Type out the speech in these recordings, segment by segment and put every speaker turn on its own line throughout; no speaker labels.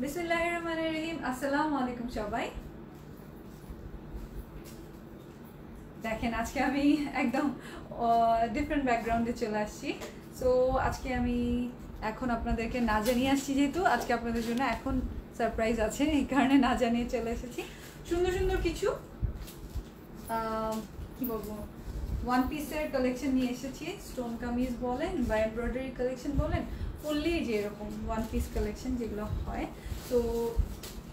বিসমিল্লাহির রহমানির রহিম। আসসালামু আলাইকুম সবাই। দেখেন আজকে আমি একদম ডিফারেন্ট ব্যাকগ্রাউন্ডে চলে আসছি। সো আজকে আমি এখন আপনাদেরকে না জানিয়ে আসছি, যেহেতু আজকে আপনাদের জন্য এখন সারপ্রাইজ আছে, এই কারণে না জানিয়ে চলে এসেছি। সুন্দর সুন্দর কিছু কি বলবো, ওয়ান পিসের কালেকশন নিয়ে এসেছি। স্টোন কামিজ বলেন বা এমব্রয়ডারি কালেকশন বলেন, ফুললি যে এরকম ওয়ান পিস কালেকশন যেগুলো হয়, তো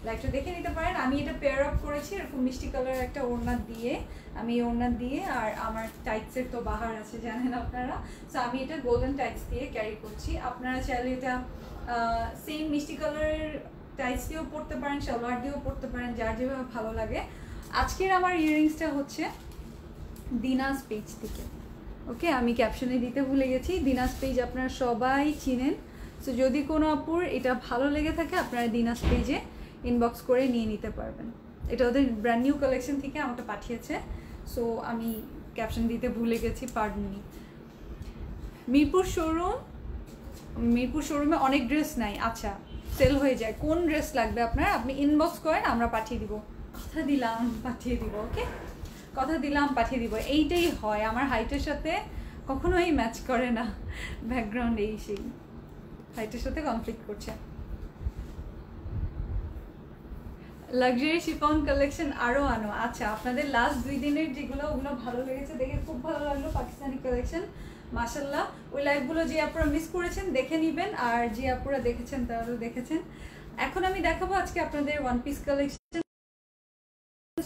লাইকটা দেখে নিতে পারেন। আমি এটা পেয়ার আপ করেছি এরকম মিষ্টি কালার একটা ওড়না দিয়ে, আমি ওড়না দিয়ে, আর আমার টাইটসের তো বাহার আছে জানেন আপনারা, সো আমি এটা গোল্ডেন টাইটস দিয়ে ক্যারি করছি। আপনারা চাইলে এটা সেম মিষ্টি কালারের টাইটস দিয়েও পরতে পারেন, সালোয়ার দিয়েও পরতে পারেন, যার যেভাবে ভালো লাগে। আজকের আমার ইয়াররিংসটা হচ্ছে দিনাজ পেজ থেকে। ওকে, আমি ক্যাপশনে দিতে ভুলে গেছি, দিনাজ পেজ আপনারা সবাই চিনেন। সো যদি কোনো আপুর এটা ভালো লেগে থাকে, আপনারা দিনাজ পেজে ইনবক্স করে নিয়ে নিতে পারবেন। এটা ওদের ব্র্যান্ড নিউ কালেকশন থেকে আমাকে পাঠিয়েছে, সো আমি ক্যাপশন দিতে ভুলে গেছি, পার্ডন মি। মিরপুর শোরুমে অনেক ড্রেস নাই, আচ্ছা সেল হয়ে যায়। কোন ড্রেস লাগবে আপনার, আপনি ইনবক্স করেন, আমরা পাঠিয়ে দিব। কথা দিলাম পাঠিয়ে দিব। ওকে, কথা দিলাম পাঠিয়ে দিব। এইটাই হয়, আমার হাইটের সাথে কখনোই ম্যাচ করে না, ব্যাকগ্রাউন্ড এই সেই হাইটের সাথে কনফ্লিক্ট করছে। লাক্সারি শিফন কালেকশন আরও আনো। আচ্ছা, আপনাদের লাস্ট 2 দিনের যেগুলো, ওগুলো ভালো লেগেছে, দেখে খুব ভালো লাগলো। পাকিস্তানি কালেকশন মাশাল্লাহ। ওই লাইভগুলো যে আপনারা মিস করেছেন দেখে নেবেন, আর যে আপনারা দেখেছেন তারাও দেখেছেন। এখন আমি দেখাবো আজকে আপনাদের ওয়ান পিস কালেকশন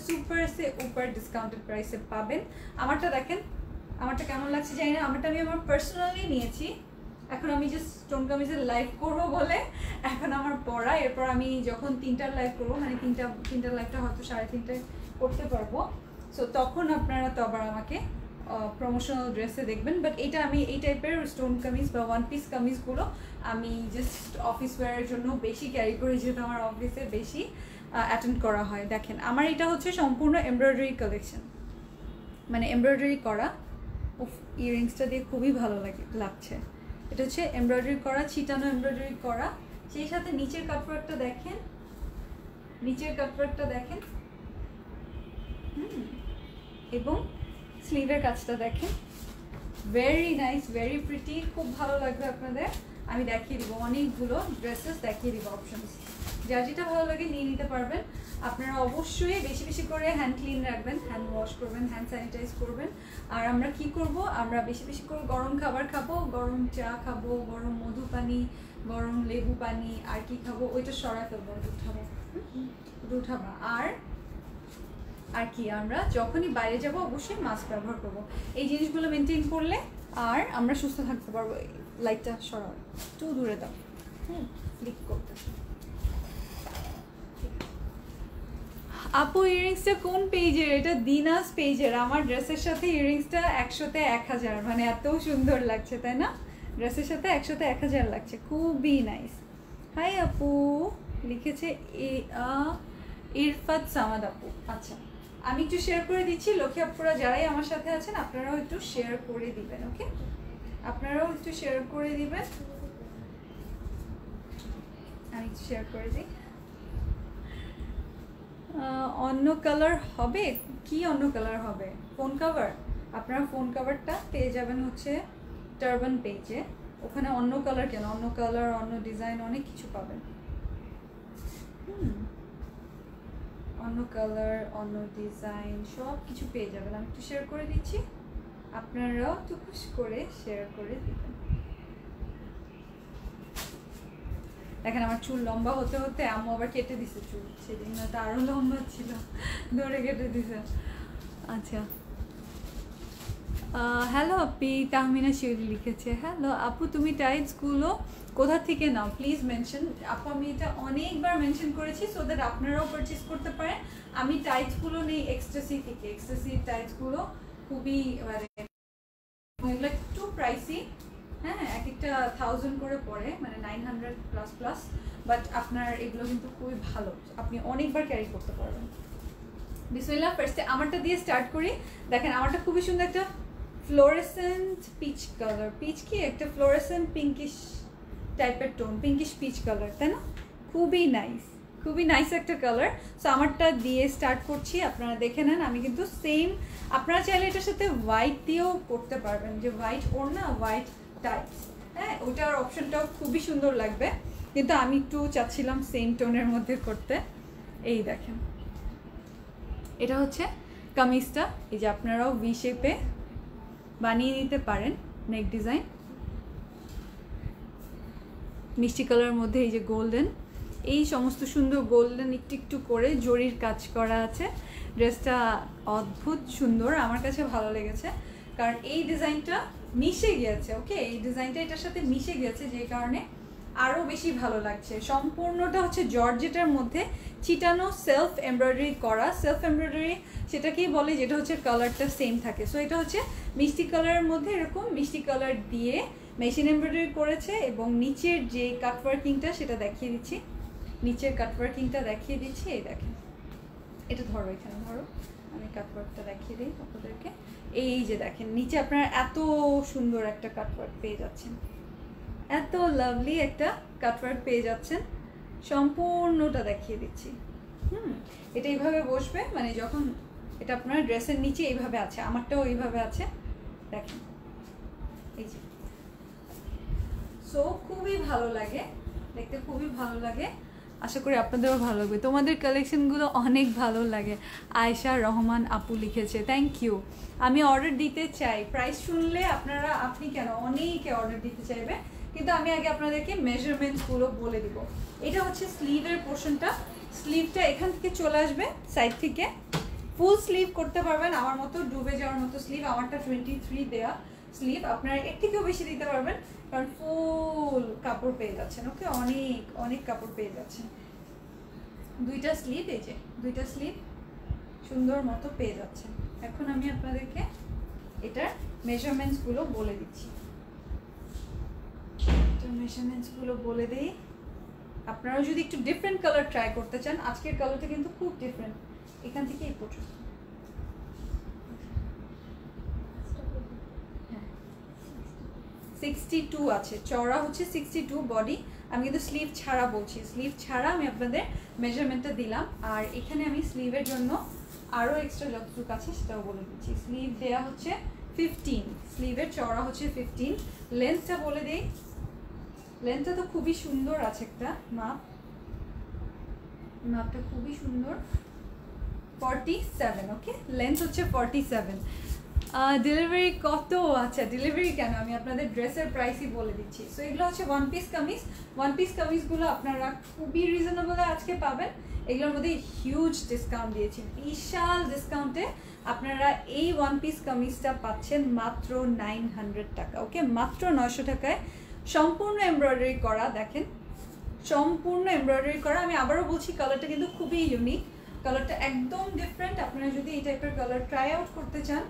সুপার সে উপর ডিসকাউন্টেড প্রাইসে পাবেন। আমারটা দেখেন, আমারটা কেমন লাগছে জানি না। আমারটা আমি আমার পার্সোনালি নিয়েছি। এখন আমি যে স্টোন কামিজের লাইভ করবো বলে এখন আমার পড়া, এরপর আমি যখন 3টার লাইভ করবো, মানে তিনটার লাইভটা হয়তো 3:30টায় করতে পারবো, সো তখন আপনারা তো আবার আমাকে প্রমোশনাল ড্রেসে দেখবেন। বাট এটা আমি এই টাইপের স্টোন কামিজ বা ওয়ান পিস কামিজগুলো আমি জাস্ট অফিস ওয়্যারের জন্য বেশি ক্যারি করি, যেহেতু আমার অফিসে বেশি অ্যাটেন্ড করা হয়। দেখেন আমার এটা হচ্ছে সম্পূর্ণ এমব্রয়ডারি কালেকশন, মানে এমব্রয়ডারি করা। ইয়াররিংসটা দিয়ে খুবই ভালো লাগছে। এটা হচ্ছে এমব্রয়ডারি করা, ছিটানো এমব্রয়ডারি করা, সেই সাথে নিচের কাটওয়ার্কটা দেখেন, এবং স্লিভের কাজটা দেখেন, ভেরি নাইস, ভেরি প্রিটি, খুব ভালো লাগবে আপনাদের। আমি দেখিয়ে দিব অনেকগুলো ড্রেসেস, দেখিয়ে দিব অপশনস, যার যেটা ভালো লাগে নিয়ে নিতে পারবেন। আপনারা অবশ্যই বেশি বেশি করে হ্যান্ড ক্লিন রাখবেন, হ্যান্ড ওয়াশ করবেন, হ্যান্ড স্যানিটাইজ করবেন। আর আমরা কি করব, আমরা বেশি বেশি করে গরম খাবার খাবো, গরম চা খাবো, গরম মধু পানি, গরম লেবু পানি, আর কি খাবো ওইটা সরাই ফেলবো, উঠাবো। আর কি, আমরা যখনই বাইরে যাব অবশ্যই মাস্ক ব্যবহার করব। এই জিনিসগুলো মেনটেন করলে আর আমরা সুস্থ থাকতে পারবো। লাইটটা সরাও, একটু দূরে দাও, ক্লিক করতে। আপু ইয়াররিংসটা কোন পেজের? এটা দিনাজ পেজের। আমার ড্রেসের সাথে ইয়াররিংসটা 100-তে 1000, মানে এত সুন্দর লাগছে তাই না? ড্রেসের সাথে 100-তে 1000 লাগছে, খুবই নাইস। হাই আপু লিখেছে ইরফাত সামাদ আপু। আচ্ছা, আমি একটু শেয়ার করে দিচ্ছি। লক্ষ্মী আপুরা যারাই আমার সাথে আছেন, আপনারাও একটু শেয়ার করে দিবেন। ওকে, আপনারাও একটু শেয়ার করে দিবেন। আমি একটু শেয়ার করে দিই। অন্য কালার হবে? কি অন্য কালার হবে? Phone cover? আপনারা ফোন কাভারটা পেয়ে যাবেন হচ্ছে টার্বান পেজে। ওখানে অন্য কালার কেন, অন্য কালার, অন্য ডিজাইন, অনেক কিছু পাবেন। অন্য কালার, অন্য ডিজাইন, সব কিছু পেয়ে যাবেন। আমি একটু শেয়ার করে দিচ্ছি, আপনারাও একটু খুশি করে শেয়ার করে দিবেন। দেখেন আমার চুল লম্বা হতে হতে আম্মু আবার কেটে দিছে চুল, সেদিন না তো আরো লম্বা ছিল, ধরে কেটে দিছে। আচ্ছা, হ্যালো আপি, তাহমিনা শিউলি লিখেছে। হ্যালো আপু, তুমি টাইটসগুলো কোথা থেকে নাও প্লিজ মেনশন। আপু আমি এটা অনেকবার মেনশন করেছি, সো দ্যাট আপনারাও পারচেস করতে পারেন। আমি টাইটসগুলো নেই এক্সট্যাসি থেকে। এক্সট্যাসির টাইটসগুলো খুবই, মানে এগুলো একটু প্রাইসি, হ্যাঁ, এক একটা 1000 করে পড়ে, মানে 900++, বাট আপনার এগুলো কিন্তু খুবই ভালো, আপনি অনেকবার ক্যারি করতে পারবেন। বিসমিল্লাহ, ফার্স্টে আমারটা দিয়ে স্টার্ট করি। দেখেন আমারটা খুবই সুন্দর, একটা ফ্লোরেসেন্ট পিচ কালার, পিচ কি একটা ফ্লোরেসেন্ট পিঙ্কিশ টাইপের টোন, পিঙ্কিশ পিচ কালার, তাই না? খুবই নাইস একটা কালার। সো আমারটা দিয়ে স্টার্ট করছি, আপনারা দেখে নেন। আমি কিন্তু সেম, আপনারা চাইলে এটার সাথে হোয়াইট দিয়েও করতে পারবেন, যে হোয়াইট ওড়না হোয়াইট টাইপস, হ্যাঁ ওইটার অপশনটাও খুবই সুন্দর লাগবে, কিন্তু আমি একটু চাচ্ছিলাম সেম টোনের মধ্যে করতে। এই দেখেন, এটা হচ্ছে কামিজটা, এই যে আপনারাও ভি শেপে বানিয়ে নিতে পারেন। নেক ডিজাইন মিষ্টি কালারের মধ্যে এই যে গোল্ডেন, এই সমস্ত সুন্দর গোল্ডেন একটু একটু করে জরির কাজ করা আছে। ড্রেসটা অদ্ভুত সুন্দর, আমার কাছে ভালো লেগেছে, কারণ এই ডিজাইনটা মিশে গিয়েছে। ওকে, এই ডিজাইনটা এটার সাথে মিশে গিয়েছে, যে কারণে আরও বেশি ভালো লাগছে। সম্পূর্ণটা হচ্ছে জর্জেটের মধ্যে চিটানো সেলফ এমব্রয়ডারি করা। সেলফ এমব্রয়ডারি সেটাকেই বলে, যেটা হচ্ছে কালারটা সেম থাকে। সো এটা হচ্ছে মিষ্টি কালারের মধ্যে এরকম মিষ্টি কালার দিয়ে মেশিন এমব্রয়ডারি করেছে, এবং নিচের যে কাটওয়ার্কিংটা সেটা দেখিয়ে দিচ্ছি। নিচের কাটওয়ার্কিংটা দেখিয়ে দিচ্ছি, এই দেখেন, এটা ধরো, এখানে ধরো, আমি কাটওয়ার্কটা দেখিয়ে দিই আপনাদেরকে। এই যে দেখেন, নিচে আপনারা এত সুন্দর একটা কাটওয়ার্ক পেয়ে যাচ্ছেন, এত লাভলি একটা কাটওয়ার্ক পেয়ে যাচ্ছেন। সম্পূর্ণটা দেখিয়ে দিচ্ছি। এটা এইভাবে বসবে, মানে যখন এটা আপনার ড্রেসের নিচে এইভাবে আছে, আমারটাও এইভাবে আছে, দেখেন এই যে। সো খুবই ভালো লাগে দেখতে, খুবই ভালো লাগে। আশা করি আপনাদেরও ভালো লাগবে। তোমাদের কালেকশনগুলো অনেক ভালো লাগে। আয়েশা রহমান আপু লিখেছে, থ্যাংক ইউ। আমি অর্ডার দিতে চাই, প্রাইস শুনলে আপনারা, আপনি কেন, অনেকে অর্ডার দিতে চাইবে, কিন্তু আমি আগে আপনাদেরকে মেজারমেন্টসগুলো বলে দিব। এটা হচ্ছে স্লিভের পোর্শনটা, স্লিভটা এখান থেকে চলে আসবে সাইড থেকে, ফুল স্লিভ করতে পারবেন, আমার মতো ডুবে যাওয়ার মতো স্লিভ। আমারটা 23 দেয়া স্লিভ, আপনারা এর থেকেও বেশি দিতে পারবেন, কারণ ফুল কাপড় পেয়ে যাচ্ছেন। ওকে, অনেক কাপড় পেয়ে যাচ্ছেন। দুইটা স্লিভ, এই যে দুইটা স্লিভ সুন্দর মতো পেয়ে যাচ্ছেন। এখন আমি আপনাদেরকে এটার মেজারমেন্টসগুলো বলে দিচ্ছি। মেজারমেন্টসগুলো বলে দিই। আপনারা যদি একটু ডিফারেন্ট কালার ট্রাই করতে চান, আজকের কালারটা কিন্তু খুব ডিফারেন্ট, এখান থেকে এই পর্যন্ত 62 আছে, চওড়া হচ্ছে 62 বডি। আমি কিন্তু স্লিভ ছাড়া বলছি, স্লিভ ছাড়া আমি আপনাদের মেজারমেন্টটা দিলাম। আর এখানে আমি স্লিভের জন্য আরও এক্সট্রা যতটুকু আছে সেটাও বলে দিচ্ছি। স্লিভ দেওয়া হচ্ছে 15, স্লিভের চওড়া হচ্ছে 15। লেন্থটা বলে দিই, লেন্থটা তো খুবই সুন্দর আছে, একটা মাপটা খুবই সুন্দর, 47। ওকে, লেন্থ হচ্ছে 47। ডেলিভারি কত? আচ্ছা, ডেলিভারি কেন, আমি আপনাদের ড্রেসের প্রাইসই বলে দিচ্ছি। সো এগুলো হচ্ছে ওয়ান পিস কামিজগুলো আপনারা খুবই রিজনেবলে আজকে পাবেন। এগুলোর মধ্যে হিউজ ডিসকাউন্ট দিয়েছি, বিশাল ডিসকাউন্টে আপনারা এই ওয়ান পিস কামিজটা পাচ্ছেন মাত্র 900 টাকা। ওকে, মাত্র 900 টাকায়, সম্পূর্ণ এমব্রয়ডারি করা। দেখেন, সম্পূর্ণ এমব্রয়ডারি করা। আমি আবারও বলছি, কালারটা কিন্তু খুবই ইউনিক, কালারটা একদম ডিফারেন্ট। আপনারা যদি এই টাইপের কালার ট্রাই আউট করতে চান,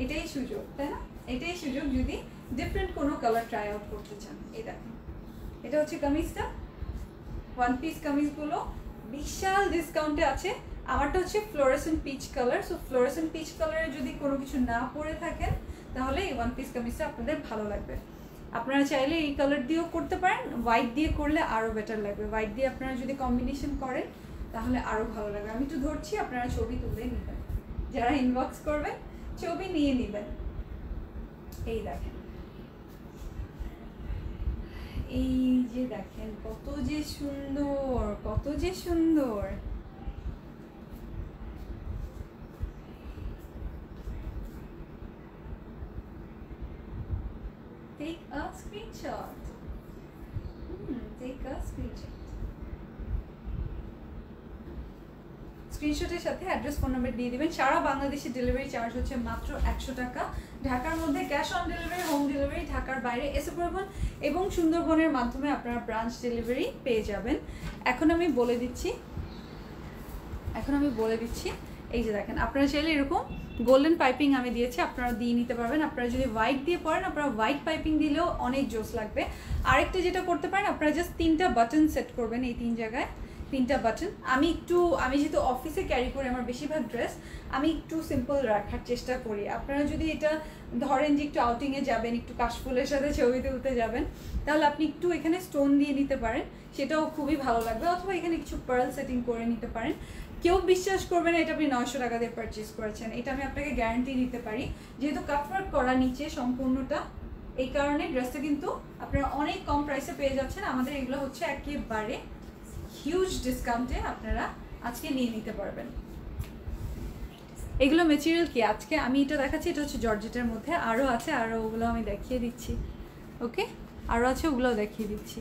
এটাই সুযোগ, তাই না? এটাই সুযোগ যদি ডিফারেন্ট কোনো কালার ট্রাই আউট করতে চান। এই দেখেন, এটা হচ্ছে কামিজটা, ওয়ান পিস কামিজগুলো বিশাল ডিসকাউন্টে আছে। আমারটা হচ্ছে fluorescent peach colour. So fluorescent peach কালারে যদি কোনো কিছু না পরে থাকেন, তাহলে এই ওয়ান পিস কামিজটা আপনাদের ভালো লাগবে। আপনারা চাইলে এই কালার দিয়েও করতে পারেন, হোয়াইট দিয়ে করলে আরও বেটার লাগবে। হোয়াইট দিয়ে আপনারা যদি কম্বিনেশন করেন, তাহলে আরও ভালো লাগবে। আমি একটু ধরছি, আপনারা ছবি তুলে নেবেন, যারা ইনবক্স করবেন ছবি নিয়ে নেবেন। এই দেখেন, এই যে দেখেন, কত যে সুন্দর, কত যে সুন্দর। Take a screenshot. Take a screenshot. স্ক্রিনশটের সাথে অ্যাড্রেস, ফোন নাম্বার দিয়ে দিবেন। সারা বাংলাদেশে ডেলিভারি চার্জ হচ্ছে মাত্র 100 টাকা। ঢাকার মধ্যে cash on delivery, home delivery, ঢাকার বাইরে এসে পরিবহন এবং সুন্দরবনের মাধ্যমে আপনারা ব্রাঞ্চ ডেলিভারি পেয়ে যাবেন। এখন আমি বলে দিচ্ছি, এই যে দেখেন, আপনারা চাইলে এরকম গোল্ডেন পাইপিং আমি দিয়েছি, আপনারা দিয়ে নিতে পারবেন। আপনারা যদি হোয়াইট দিয়ে পরেন, আপনারা হোয়াইট পাইপিং দিলেও অনেক জোস লাগবে। আরেকটা যেটা করতে পারেন, আপনারা জাস্ট 3টা বাটন সেট করবেন এই 3 জায়গায়, 3টা বাটন। আমি যেহেতু অফিসে ক্যারি করি আমার বেশিরভাগ ড্রেস, আমি একটু সিম্পল রাখার চেষ্টা করি। আপনারা যদি এটা ধরেন যে একটু আউটিংয়ে যাবেন, একটু কাশফুলের সাথে ছবি তুলতে যাবেন, তাহলে আপনি একটু এখানে স্টোন দিয়ে নিতে পারেন, সেটাও খুবই ভালো লাগবে। অথবা এখানে কিছু পার্ল সেটিং করে নিতে পারেন। কেউ বিশ্বাস করবে না এটা আপনি 900 টাকা দিয়ে পারচেস করেছেন, এটা আমি আপনাকে গ্যারান্টি দিতে পারি। যেহেতু কাটওয়ার্ক করা নিচে সম্পূর্ণটা, এই কারণে ড্রেসটা কিন্তু আপনারা অনেক কম প্রাইসে পেয়ে যাচ্ছেন। আমাদের এগুলো হচ্ছে একেবারে হিউজ ডিসকাউন্টে আপনারা আজকে নিয়ে নিতে পারবেন। এগুলো মেটেরিয়াল কি আজকে আমি এটা দেখাচ্ছি, এটা হচ্ছে জর্জেটের মধ্যে। আরও আছে, আরও ওগুলো আমি দেখিয়ে দিচ্ছি। ওকে, আরও আছে, ওগুলোও দেখিয়ে দিচ্ছি।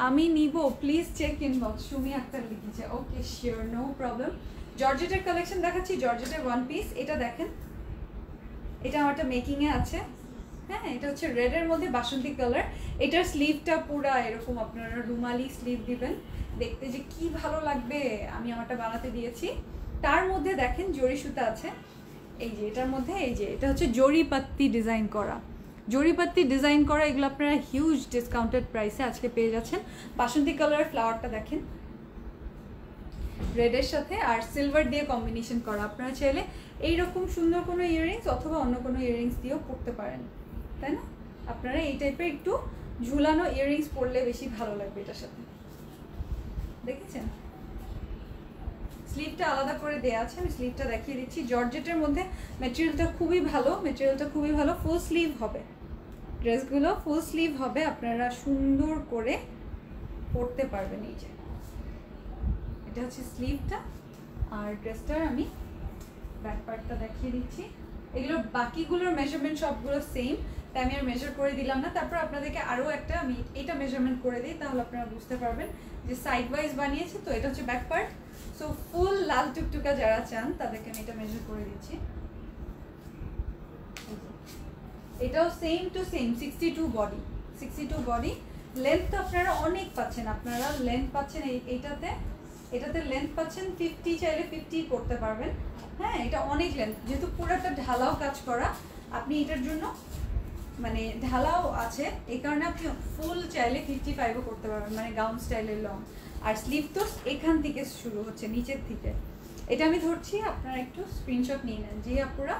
আমি নিব, please check inbox, Sumi Akter লিখেছে। Okay sure, no problem. জর্জেটের কালেকশন দেখাচ্ছি, জর্জেটের ওয়ান পিস। এটা দেখেন, এটা আমারটা মেকিংয়ে আছে। হ্যাঁ, এটা হচ্ছে রেডের মধ্যে বাসন্তী কালার। এটার স্লিভটা পুরা এরকম আপনারা রুমালি স্লিভ দিবেন, দেখতে যে কি ভালো লাগবে। আমি আমারটা বানাতে দিয়েছি। তার মধ্যে দেখেন জরি সুতা আছে, এই যে এটার মধ্যে, এই যে এটা হচ্ছে জরি পাত্তি ডিজাইন করা, জরি পাত্তি ডিজাইন করা। এগুলো আপনারা হিউজ ডিসকাউন্টেড প্রাইসে আজকে পেয়ে যাচ্ছেন। বাসন্তী কালারের ফ্লাওয়ারটা দেখেন রেডের সাথে, আর সিলভার দিয়ে কম্বিনেশন করা। আপনারা চাইলে এইরকম সুন্দর কোনো ইয়াররিংস অথবা অন্য কোনো ইয়াররিংস দিয়েও পরতে পারেন, তাই না? আপনারা এই টাইপের একটু ঝুলানো ইয়াররিংস পরলে বেশি ভালো লাগবে এটার সাথে। দেখেছেন স্লিভটা আলাদা করে দেওয়া আছে, আমি স্লিভটা দেখিয়ে দিচ্ছি। জর্জেটের মধ্যে ম্যাটেরিয়ালটা খুবই ভালো, ফুল স্লিভ হবে ড্রেসগুলো, ফুল স্লিভ হবে। আপনারা সুন্দর করে পরতে পারবেন। এই যে এটা হচ্ছে স্লিভটা, আর ড্রেসটার আমি ব্যাক পার্টটা দেখিয়ে দিচ্ছি। এগুলোর বাকিগুলোর মেজারমেন্ট সবগুলো সেম, তাই আমি আর মেজার করে দিলাম না। তারপর আপনাদেরকে আরও একটা আমি এটা মেজারমেন্ট করে দিই, তাহলে আপনারা বুঝতে পারবেন যে সাইড ওয়াইজ বানিয়েছি। তো এটা হচ্ছে ব্যাক পার্ট। সো ফুল লাল টুকটুকা যারা চান তাদেরকে আমি এটা মেজার করে দিচ্ছি। এটাও same to same 62 body. Length তো আপনারা অনেক পাচ্ছেন, আপনারা লেন্থ পাচ্ছেন এটাতে লেন্থ পাচ্ছেন 50, চাইলে 50 করতে পারবেন। হ্যাঁ, এটা অনেক লেন্থ, যেহেতু পুরোটা ঢালাও কাজ করা, আপনি এটার জন্য মানে ঢালাও আছে, এই কারণে আপনি ফুল চাইলে 55ও করতে পারবেন, মানে গাউন স্টাইলের লং। আর স্লিভ তো এখান থেকে শুরু হচ্ছে, নিচের থেকে। এটা আমি ধরছি, আপনারা একটু স্ক্রিনশট নিয়ে নেন। যে আপনারা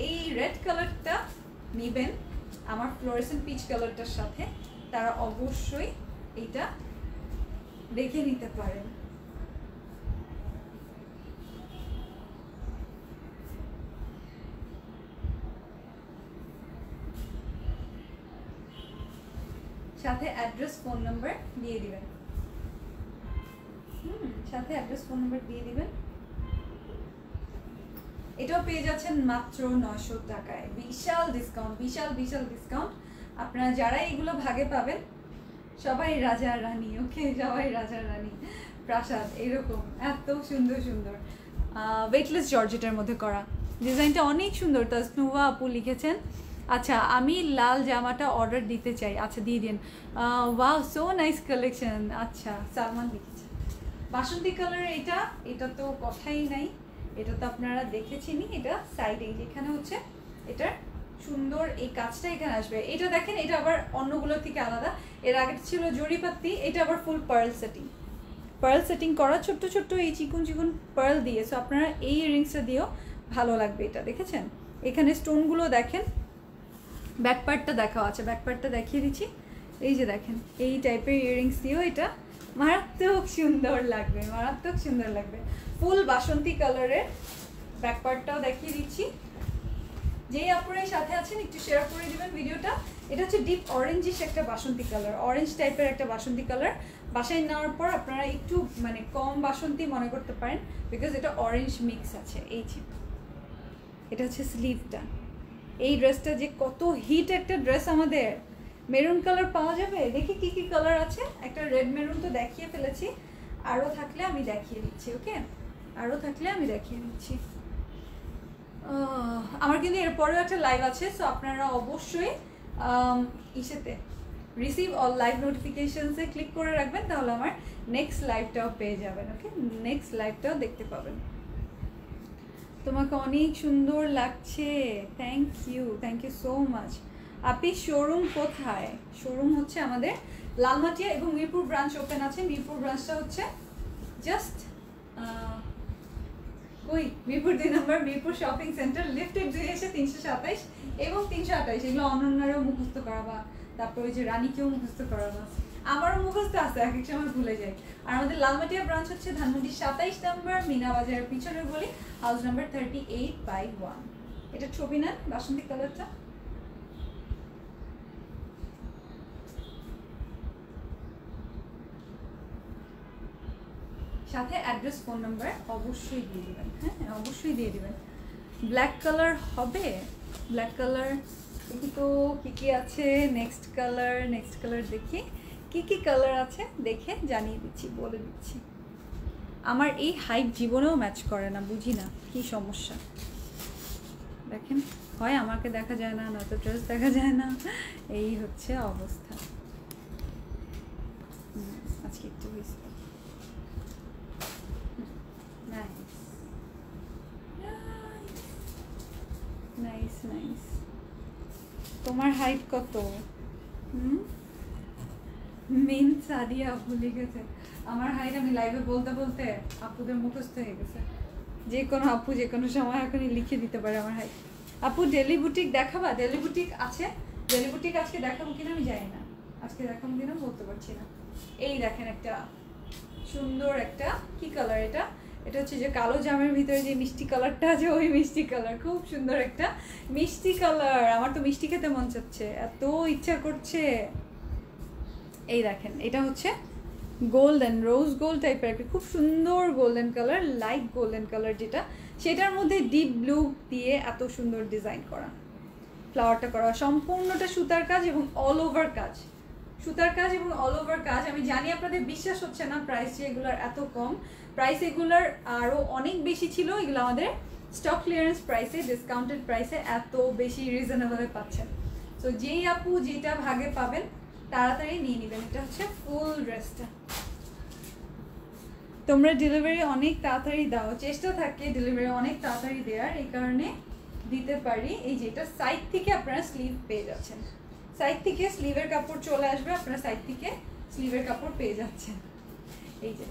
এই রেড কালারটা নেবেন আমার ফ্লোরেসেন্ট পিচ কালারটার সাথে, তারা অবশ্যই এটা দেখে নিতে পারেন। সাথে অ্যাড্রেস ফোন নাম্বার দিয়ে দিবেন। সাথে অ্যাড্রেস ফোন নাম্বার দিয়ে দিবেন। এটাও পেয়ে যাচ্ছেন মাত্র 900 টাকায়। বিশাল ডিসকাউন্ট। আপনারা যারা এগুলো ভাগে পাবেন সবাই রাজা রানী। ওকে, সবাই রাজা রানী, প্রাসাদ, এরকম এত সুন্দর ওয়েটলেস জর্জেটের মধ্যে করা। ডিজাইনটা অনেক সুন্দর। তাসনুভা আপু লিখেছেন। আচ্ছা, আমি লাল জামাটা অর্ডার দিতে চাই। আচ্ছা, দিয়ে দিন। Wow, so nice collection. আচ্ছা, সালমান লিখেছেন বাসন্তী কালার। এটা তো কথাই নাই, এটা তো আপনারা দেখেছেনই। এটা সাইডে যেখানে হচ্ছে এটার সুন্দর এই কাজটা এখানে আসবে। এটা দেখেন, এটা আবার অন্যগুলোর থেকে আলাদা। এর আগে ছিল জরিপাত্তি, এটা আবার ফুল পার্ল সেটিং করা, ছোট্ট এই চিকুন পার্ল দিয়ে। সো আপনারা এই ইয়াররিংসটা দিয়েও ভালো লাগবে। এটা দেখেছেন, এখানে স্টোনগুলো দেখেন। ব্যাক পার্টটা দেখাও আছে, ব্যাক পার্টটা দেখিয়ে দিচ্ছি। এই যে দেখেন, এই টাইপের ইয়াররিংস দিয়েও এটা মারাত্মক সুন্দর লাগবে। ফুল বাসন্তী কালারের ব্যাক পার্টটাও দেখিয়ে দিচ্ছি। যেই আপনার সাথে আছেন একটু শেয়ার করে দিবেন ভিডিওটা। এটা হচ্ছে ডিপ অরেঞ্জিশ একটা বাসন্তী কালার, অরেঞ্জ টাইপের একটা বাসন্তী কালার। বাসায় নেওয়ার পর আপনারা একটু মানে কম বাসন্তী মনে করতে পারেন, বিকজ এটা অরেঞ্জ মিক্স আছে। এই যে এটা হচ্ছে স্লিভটা। এই ড্রেসটা যে কত হিট একটা ড্রেস আমাদের। মেরুন কালার পাওয়া যাবে, দেখি কি কালার আছে। একটা রেড মেরুন তো দেখিয়ে ফেলেছি, আরও থাকলে আমি দেখিয়ে দিচ্ছি। ওকে, আরও থাকলে আমি দেখিয়ে দিচ্ছি। আমার কিন্তু এরপরেও একটা লাইভ আছে, সো আপনারা অবশ্যই ইসেতে রিসিভ অল লাইভ নোটিফিকেশনসে ক্লিক করে রাখবেন, তাহলে আমার নেক্সট লাইভটাও পেয়ে যাবেন। ওকে, নেক্সট লাইভটাও দেখতে পাবেন। তোমাকে অনেক সুন্দর লাগছে, থ্যাংক ইউ সো মাচ। আপনি শোরুম কোথায়? শোরুম হচ্ছে আমাদের লালমাটিয়া এবং মিরপুর ব্রাঞ্চ ওপেন আছে। মিরপুর ব্রাঞ্চটা হচ্ছে জাস্ট মিরপুর 2 নম্বর মিরপুর শপিং সেন্টার লিফটেড 2 এসে 327 এবং 328, এগুলো অনন্যারও মুখস্থ করা বা তারপর ওই যে রানীকেও মুখস্থ করা বা আমারও মুখস্থ আছে, এক এক সময় ভুলে যাই। আর আমাদের লালমাটিয়া ব্রাঞ্চ হচ্ছে ধানমন্ডি 27 নম্বর মিনা বাজারের পিছনের গলি, হাউস নাম্বার 38/1। এটা ছবি নেন বাসন্তী কালারটা। সাথে অ্যাড্রেস ফোন নাম্বার অবশ্যই দিয়ে দিবেন। হ্যাঁ অবশ্যই দিয়ে দিবেন। ব্ল্যাক কালার হবে? ব্ল্যাক কালার দেখি তো কী কী আছে। নেক্সট কালার দেখি কী কী কালার আছে, দেখে জানিয়ে দিচ্ছি, বলে দিচ্ছি। আমার এই হাইট জীবনেও ম্যাচ করে না, বুঝি না কি সমস্যা। দেখেন, হয় আমাকে দেখা যায় না, নয়তো ড্রেস দেখা যায় না, এই হচ্ছে অবস্থা। আজকে একটু হয়েছে। Nice nice. তোমার হাইট কত? মেন সাদিয়া ভুলে গেছে আমার হাইট। আমি লাইভে বলতে বলতে আপুদের মুখস্থ হয়ে গেছে। যে কোনো আপু যে কোনো সময় এখনই লিখে দিতে পারে আমার হাইট। আপু ডেলি বুটিক দেখাবা? ডেলি বুটিক আছে। ডেলি বুটিক আজকে দেখাবো কিনা আমি জানি না, আজকে দেখাবো কিনা বলতে পারছি না। এই দেখেন একটা সুন্দর একটা, কি কালার এটা? এটা হচ্ছে যে কালো জামের ভিতরে যে মিষ্টি কালারটা আছে, ওই মিষ্টি কালার। খুব সুন্দর একটা মিষ্টি কালার। আমার তো মিষ্টি খেতে মন চাচ্ছে, এত ইচ্ছা করছে। এই দেখেন, এটা হচ্ছে গোল্ডেন রোজ গোল্ড টাইপের একটা খুব সুন্দর golden colour, light golden colour যেটা, সেটার মধ্যে ডিপ ব্লু দিয়ে এত সুন্দর ডিজাইন করা, ফ্লাওয়ারটা করা, সম্পূর্ণটা সুতার কাজ এবং অল ওভার কাজ। সুতার কাজ এবং অল ওভার কাজ। আমি জানি আপনাদের বিশ্বাস হচ্ছে না প্রাইস যে এগুলার এত কম। প্রাইস এগুলার আরও অনেক বেশি ছিল। এগুলো আমাদের স্টক ক্লিয়ারেন্স প্রাইসে, ডিসকাউন্টেড প্রাইসে এত বেশি রিজনেবলে পাচ্ছেন। সো যেই আপু যেটা ভাগে পাবেন তাড়াতাড়ি নিয়ে নেবেন। এটা হচ্ছে ফুল ড্রেসটা। তোমরা ডেলিভারি অনেক তাড়াতাড়ি দাও, চেষ্টা থাকে ডেলিভারি অনেক তাড়াতাড়ি দেওয়ার, এই কারণে দিতে পারি। এই যে এটা সাইড থেকে আপনারা স্লিভ পেয়ে যাচ্ছেন, সাইড থেকে স্লিভের কাপড় চলে আসবে, আপনারা সাইড থেকে স্লিভের কাপড় পেয়ে যাচ্ছেন। এই যে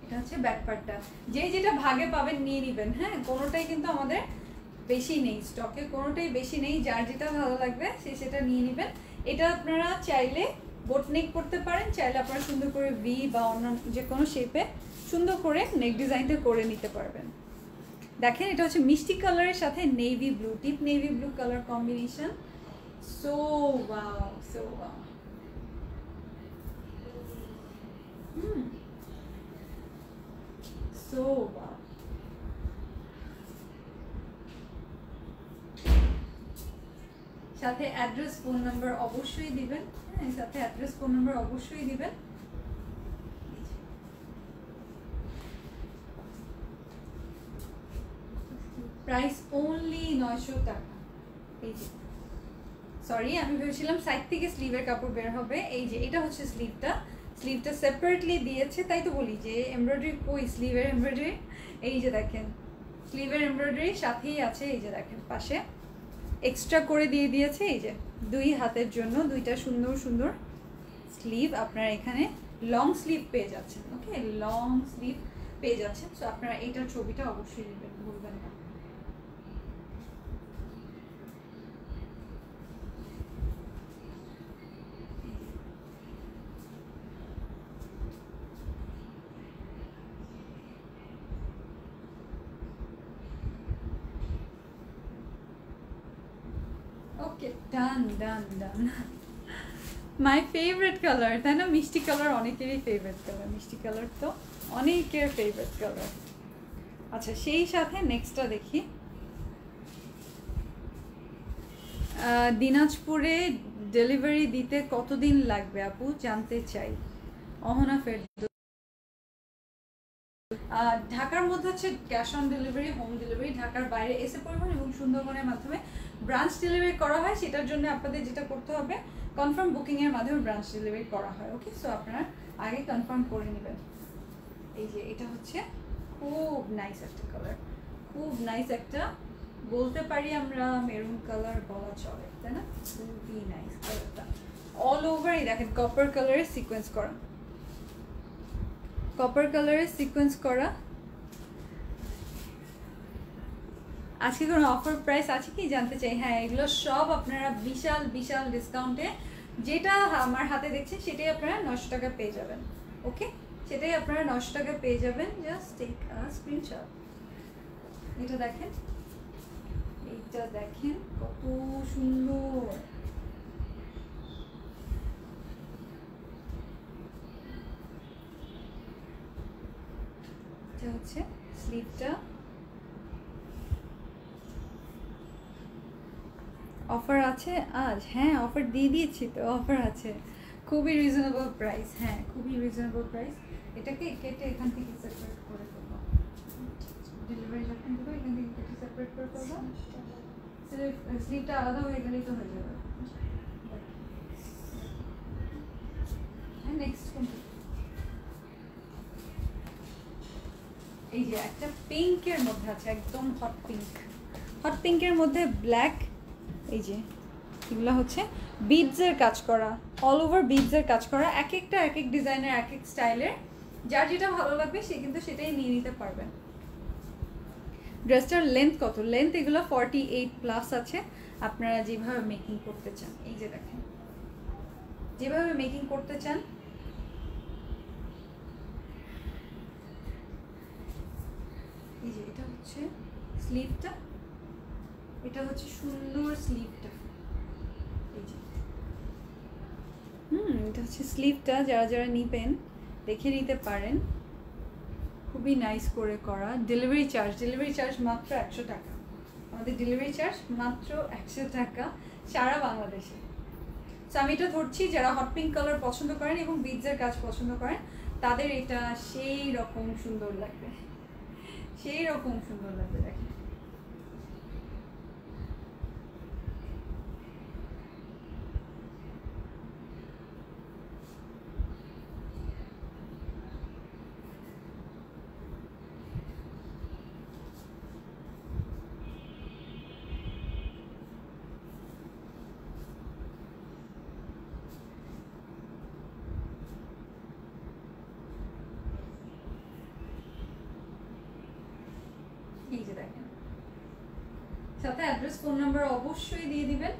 এটা হচ্ছে ব্যাক পার্টটা। যে যেটা ভাগে পাবেন নিয়ে নেবেন। হ্যাঁ, কোনোটাই কিন্তু আমাদের বেশি নেই স্টকে, কোনোটাই বেশি নেই। যার যেটা ভালো লাগবে সে সেটা নিয়ে নেবেন। এটা আপনারা চাইলে বোট নেক করতে পারেন, চাইলে আপনারা সুন্দর করে ভি বা অন্য যে কোনো শেপে সুন্দর করে নেক ডিজাইনটা করে নিতে পারবেন। দেখেন, এটা হচ্ছে মিষ্টি কালারের সাথে navy blue, deep navy blue colour combination. So wow, so wow. So wow. সাথে অ্যাড্রেস ফোন নাম্বার অবশ্যই দিবেন। হ্যাঁ, সাথে অ্যাড্রেস ফোন নাম্বার অবশ্যই দিবেন। প্রাইস অনলি 900 টাকা। এই যে সরি, আমি ভেবেছিলাম সাইড থেকে স্লিভের কাপড় বের হবে। এই যে এটা হচ্ছে স্লিভটা, স্লিভটা সেপারেটলি দিয়েছে, তাই তো বলি যে এমব্রয়ডারি কই, স্লিভের এমব্রয়ডারি। এই যে দেখেন স্লিভের এমব্রয়ডারি সাথেই আছে। এই যে দেখেন পাশে এক্সট্রা করে দিয়ে দিয়েছে। এই যে দুই হাতের জন্য দুইটা সুন্দর সুন্দর স্লিভ আপনারা এখানে লং স্লিভ পেয়ে যাচ্ছেন। ওকে, লং স্লিভ পেয়ে যাচ্ছেন। সো আপনারা এইটার ছবিটা অবশ্যই নেবেন, ভুলবেন না। ওকে, ডান ডান ডান। মাই ফেভারিট কালার, তাই না? মিষ্টি কালার অনেকেরই ফেভারিট কালার, মিষ্টি কালার তো অনেকের ফেভারিট কালার। আচ্ছা, সেই সাথে নেক্সটটা দেখি। দিনাজপুরে ডেলিভারি দিতে কতদিন লাগবে আপু, জানতে চাই। অহনা ফেরদৌস। ঢাকার মধ্যে হচ্ছে cash on delivery, home delivery. ঢাকার বাইরে এসে পরিবহন এবং সুন্দরবনের মাধ্যমে ব্রাঞ্চ ডেলিভারি করা হয়। সেটার জন্য আপনাদের যেটা করতে হবে, কনফার্ম বুকিংয়ের মাধ্যমে ব্রাঞ্চ ডেলিভারি করা হয়। ওকে, সো আপনারা আগে কনফার্ম করে নেবেন। এই যে এটা হচ্ছে খুব নাইস একটা কালার, খুব নাইস একটা বলতে পারি আমরা মেরুন কালার বলা চলে, তাই না? খুবই নাইস কালারটা, অল ওভারই দেখেন কপার কালারের সিকোয়েন্স করা, কপার কালারের সিকোয়েন্স করা। আজকে কোনো অফার প্রাইস আছে কি জানতে চাই? হ্যাঁ, এগুলো সব আপনারা বিশাল বিশাল ডিসকাউন্টে, যেটা আমার হাতে দেখছেন সেটাই আপনারা 900 টাকা পেয়ে যাবেন। ওকে, সেটাই আপনারা 900 টাকা পেয়ে যাবেন। Just take a screenshot. এটা দেখেন, এইটা দেখেন কত সুন্দর। এটা হচ্ছে স্লিভটা। অফার আছে আজ? হ্যাঁ, অফার দিয়ে দিয়েছি তো, অফার আছে, খুবই রিজনেবল প্রাইস। হ্যাঁ, খুবই রিজনেবল প্রাইস। এটাকে কেটে এখান থেকে সেপারেট করে দেবো, ডেলিভারি যখন দেবো এখান থেকে কেটে সেপারেট করে দেবো, স্লিভটা আলাদা হয়ে গেলেই তো হয়ে যাবে। হ্যাঁ, নেক্সট কোনটা? এই যে একটা পিঙ্কের মধ্যে আছে, একদম হট পিঙ্ক, হট পিঙ্কের মধ্যে ব্ল্যাক। এই যে এগুলো হচ্ছে বিডসের কাজ করা, অল ওভার বিডসের কাজ করা, এক একটা এক এক ডিজাইনের এক এক স্টাইলের, যার যেটা ভালো লাগবে সে কিন্তু সেটাই নিয়ে নিতে পারবেন। ড্রেসটার লেন্থ কত? লেন্থ এগুলো 48+ আছে, আপনারা যেভাবে মেকিং করতে চান। এই যে দেখেন, যেভাবে মেকিং করতে চান। এই যে এটা হচ্ছে স্লিভটা, এটা হচ্ছে সুন্দর স্লিভটা। এই যে এটা হচ্ছে স্লিভটা, যারা যারা নিবেন দেখে নিতে পারেন, খুবই নাইস করে করা। ডেলিভারি চার্জ মাত্র 100 টাকা, আমাদের ডেলিভারি চার্জ মাত্র 100 টাকা সারা বাংলাদেশে। সো আমি এটা ধরছি, যারা হট পিঙ্ক কালার পছন্দ করেন এবং বিডসের কাজ পছন্দ করেন তাদের এটা সেই রকম সুন্দর লাগবে, সেই রকম সুন্দর লাগবে। দেখেন এই যে দেখেন, সাথে অ্যাড্রেস ফোন নাম্বার অবশ্যই দিয়ে দিবেন।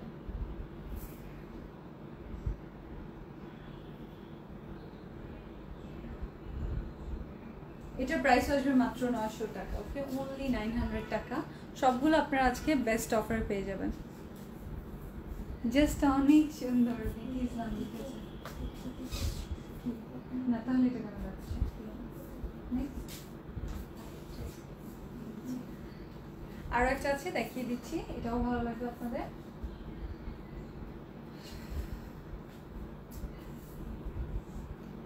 এটার প্রাইস আসবে মাত্র 900 টাকা। ওকে, অনলি 900 টাকা। সবগুলো আপনারা আজকে বেস্ট অফার পেয়ে যাবেন। জাস্ট অনেক সুন্দর ইসলাম লিখেছে না, তাহলে এটা কেমন লাগছে? আরো একটা আছে, দেখিয়ে দিচ্ছি, এটাও ভালো লাগবে আপনাদের।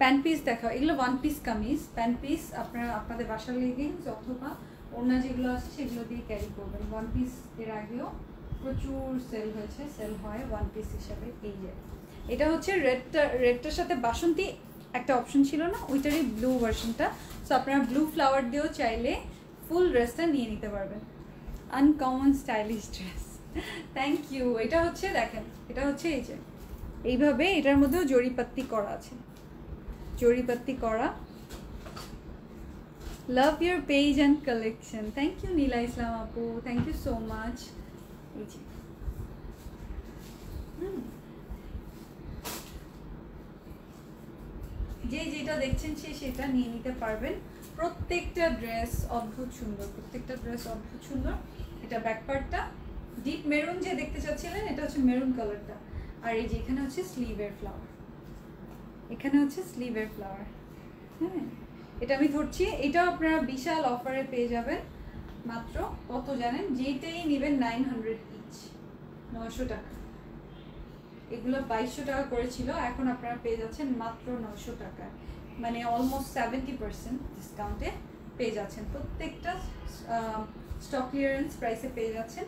প্যান্ট পিস দেখাও, এগুলো 1 পিস কামিজ। প্যান্ট পিস আপনারা আপনাদের বাসার লেগিংস অথবা অন্য যেগুলো আছে সেগুলো দিয়ে ক্যারি করবেন। 1 পিস এর আগেও প্রচুর সেল হয়েছে, সেল হয় 1 পিস হিসাবে। এই যে এটা হচ্ছে রেডটার সাথে বাসন্তী একটা অপশন ছিল না, ওইটারই ব্লু ভার্সনটা। সো আপনারা ব্লু ফ্লাওয়ার দিয়েও চাইলে ফুল ড্রেসটা নিয়ে নিতে পারবেন। Uncommon stylish dress, thank you. এটা হচ্ছে দেখেন, এটা হচ্ছে এই যে এইভাবে, এটার মধ্যেও জরিপাত্তি করা আছে, জরিপাত্তি করা। Love your page and collection, thank you Nila Islam আপু, থ্যাংক ইউ সো মাচ। এই যে যে যেটা দেখছেন সেটা নিয়ে নিতে পারবেন। প্রত্যেকটা ড্রেস অদ্ভুত সুন্দর, প্রত্যেকটা ড্রেস অদ্ভুত সুন্দর। এটা ব্যাক পার্টটা ডিপ মেরুন যে দেখতে চাচ্ছিলেন, এটা হচ্ছে মেরুন কালারটা। আর এই যে এখানে হচ্ছে স্লিভের ফ্লাওয়ার, এখানে হচ্ছে স্লিভের ফ্লাওয়ার। হ্যাঁ, এটা আমি ধরছি, এটাও আপনারা বিশাল অফারে পেয়ে যাবেন। মাত্র কত জানেন? যেটাই নেবেন 900 ইচ, 900 টাকা। এগুলো 2200 টাকা করেছিল, এখন আপনারা পেয়ে যাচ্ছেন মাত্র 900 টাকা, মানে অলমোস্ট 70% ডিসকাউন্টে পেয়ে যাচ্ছেন। প্রত্যেকটা স্টক ক্লিয়ারেন্স প্রাইসে পেয়ে যাচ্ছেন।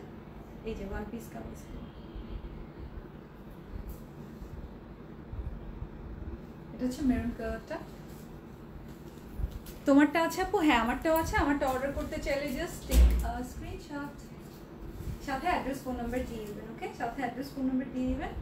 এই যে 1 পিস কামিজ, এটা হচ্ছে মেরুন কালারটা। তোমারটা আছে আপু? হ্যাঁ, আমারটাও আছে। আমারটা অর্ডার করতে চাইলে জাস্ট টেক আ স্ক্রিনশট। সাথে অ্যাড্রেস ফোন নাম্বার দিয়ে দিবেন। ওকে, সাথে অ্যাড্রেস ফোন নাম্বার দিয়ে দিবেন।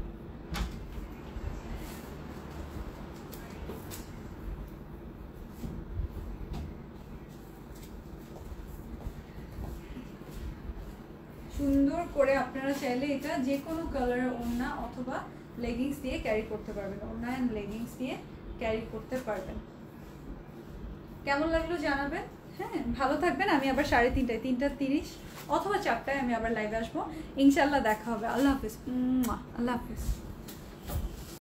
সুন্দর করে আপনারা চাইলে এটা যে কোনো কালারের ওড়না অথবা লেগিংস দিয়ে ক্যারি করতে পারবেন, ওড়না অ্যান্ড লেগিংস দিয়ে ক্যারি করতে পারবেন। কেমন লাগলো জানাবেন। হ্যাঁ, ভালো থাকবেন। আমি আবার 3:30 3:30 অথবা 4টায় আমি আবার লাইভে আসবো ইনশাল্লাহ। দেখা হবে। আল্লাহ হাফিজ। আল্লাহ হাফিজ।